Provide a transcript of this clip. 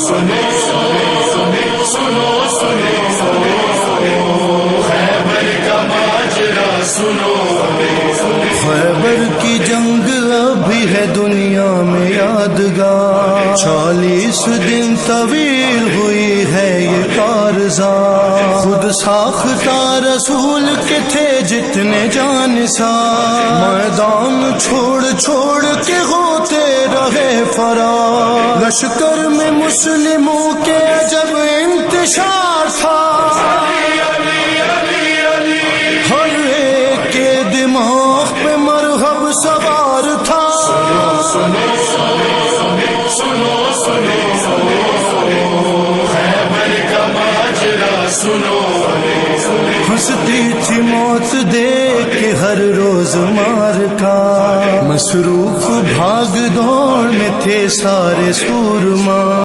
سنو سنو خیبر کا ماجرا سنو، خیبر کی جنگ ابھی ہے دنیا میں یادگار، 40 دن طویل ہوئی ہے یہ کارزار، خود ساختہ رسول کے تھے جتنے جانسار، میدان چھوڑ چھوڑ کے ہوتے رہے فرار، لشکر میں مسلموں کے عجب انتشار تھا، ہر ایک کے دماغ پہ مرہب سوار تھا، خیبر کا ماجرا سنو، ہنستی تھی موت دیکھ کے ہر روز مار کا، مصروف بھاگ دوڑ میں تھے سارے سورما۔